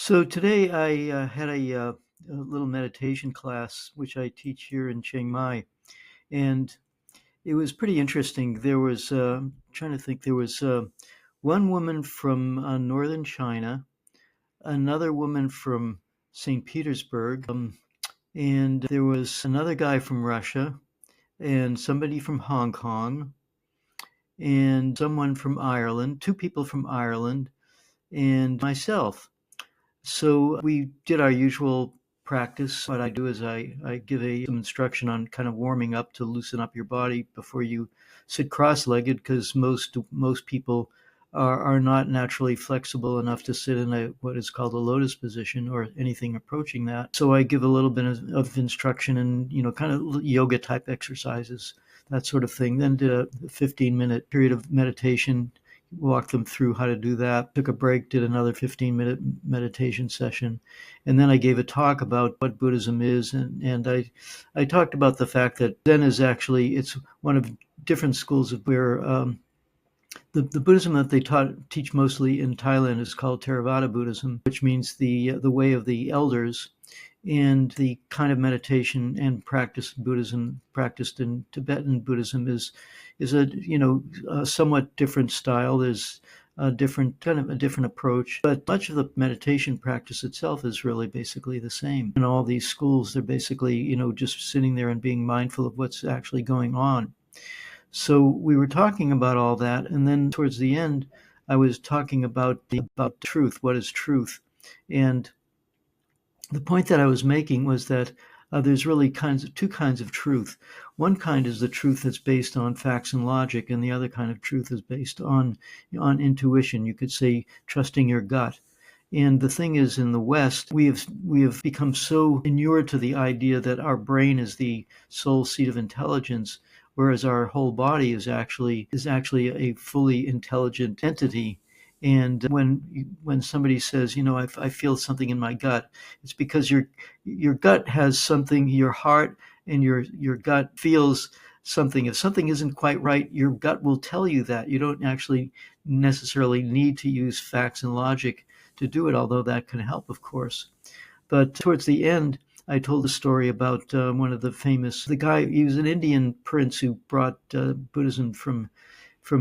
So today I had a little meditation class, which I teach here in Chiang Mai, and it was pretty interesting. There was, trying to think, there was one woman from northern China, another woman from St. Petersburg, and there was another guy from Russia, and somebody from Hong Kong, and someone from Ireland, two people from Ireland, and myself. So we did our usual practice. What I do is I give some instruction on kind of warming up to loosen up your body before you sit cross-legged, because most people are not naturally flexible enough to sit in what is called a lotus position or anything approaching that. So I give a little bit of instruction and kind of yoga type exercises, that sort of thing. Then did a 15-minute period of meditation, walked them through how to do that, took a break, did another 15-minute meditation session, and then I gave a talk about what Buddhism is, and I talked about the fact that Zen is actually, it's one of different schools of where the Buddhism that they teach mostly in Thailand is called Theravada Buddhism, which means the way of the elders, and the kind of meditation and practice Buddhism practiced in Tibetan Buddhism is a somewhat different style. There's a different approach, but much of the meditation practice itself is really basically the same. In all these schools, they're basically just sitting there and being mindful of what's actually going on. So we were talking about all that, and then towards the end, I was talking about truth. What is truth? And the point that I was making was that there's really two kinds of truth. One kind is the truth that's based on facts and logic, and the other kind of truth is based on intuition. You could say trusting your gut. And the thing is, in the West, we have become so inured to the idea that our brain is the sole seat of intelligence, whereas our whole body is actually a fully intelligent entity. And when somebody says, I feel something in my gut, it's because your gut has something. Your heart and your gut feels something. If something isn't quite right, your gut will tell you that. You don't actually necessarily need to use facts and logic to do it, although that can help, of course. But towards the end, I told a story about one of the guy. He was an Indian prince who brought Buddhism from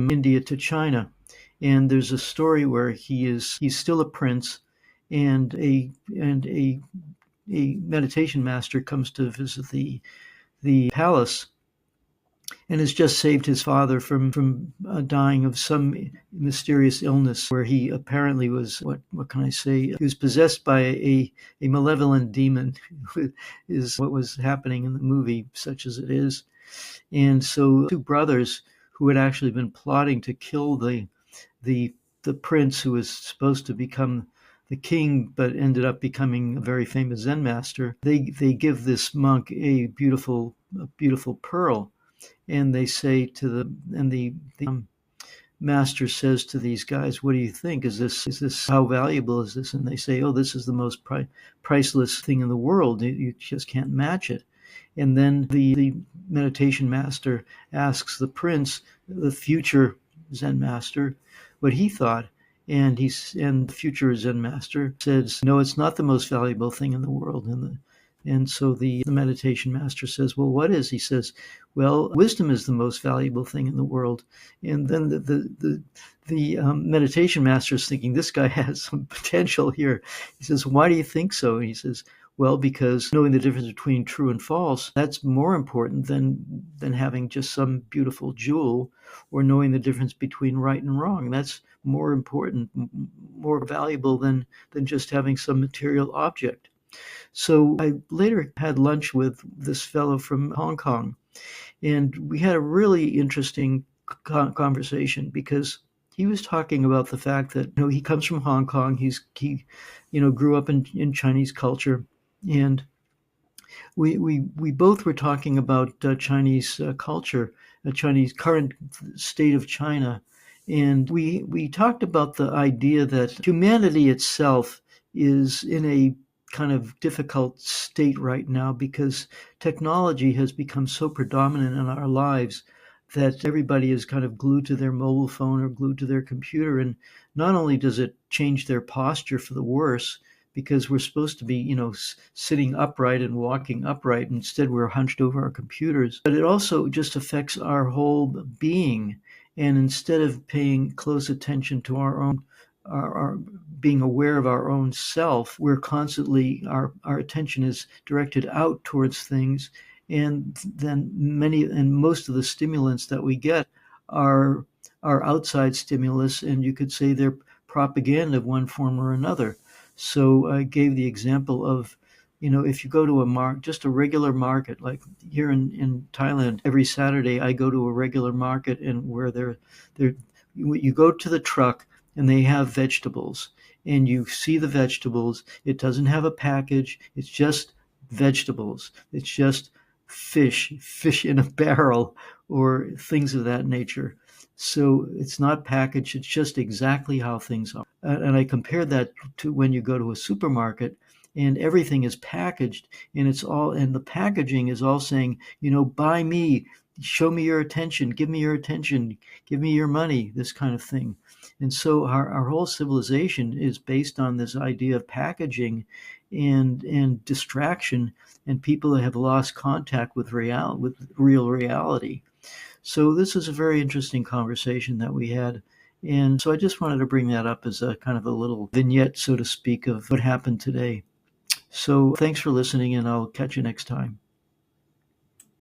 India to China. And there's a story where he's still a prince, and a meditation master comes to visit the palace, and has just saved his father from dying of some mysterious illness, where he apparently was, what can I say, he was possessed by a malevolent demon, is what was happening in the movie, such as it is. And so two brothers who had actually been plotting to kill the prince, who was supposed to become the king but ended up becoming a very famous Zen master, they give this monk a beautiful pearl, and they say the master says to these guys, "What do you think? Is this how valuable is this?" And they say, "Oh, this is the most priceless thing in the world. You just can't match it." And then the meditation master asks the prince, the future Zen master, what he thought, and the future Zen master says, "No, it's not the most valuable thing in the world." And so the meditation master says, "Well, what is?" He says, "Well, wisdom is the most valuable thing in the world." And then the meditation master is thinking, this guy has some potential here. He says, "Why do you think so?" And he says, "Well, because knowing the difference between true and false, that's more important than having just some beautiful jewel, or knowing the difference between right and wrong. That's more important, more valuable than just having some material object." So I later had lunch with this fellow from Hong Kong, and we had a really interesting conversation, because he was talking about the fact that he comes from Hong Kong. He grew up in Chinese culture, and we both were talking about Chinese culture, the Chinese current state of China, and we talked about the idea that humanity itself is in a kind of difficult state right now, because technology has become so predominant in our lives that everybody is kind of glued to their mobile phone or glued to their computer. And not only does it change their posture for the worse, because we're supposed to be, sitting upright and walking upright. Instead, we're hunched over our computers. But it also just affects our whole being. And instead of paying close attention to our being aware of our own self, we're constantly, our attention is directed out towards things. And then most of the stimulants that we get are outside stimulus, and you could say they're propaganda of one form or another. So I gave the example of, if you go to just a regular market, like here in Thailand, every Saturday I go to a regular market, and where you go to the truck and they have vegetables, and you see the vegetables. It doesn't have a package. It's just vegetables. It's just fish in a barrel, or things of that nature. So it's not packaged. It's just exactly how things are. And I compared that to when you go to a supermarket and everything is packaged, and the packaging is all saying, buy me, show me your attention, give me your attention, give me your money, this kind of thing. And so our whole civilization is based on this idea of packaging and distraction, and people have lost contact with real reality. So this is a very interesting conversation that we had. And so I just wanted to bring that up as a kind of a little vignette, so to speak, of what happened today. So thanks for listening, and I'll catch you next time.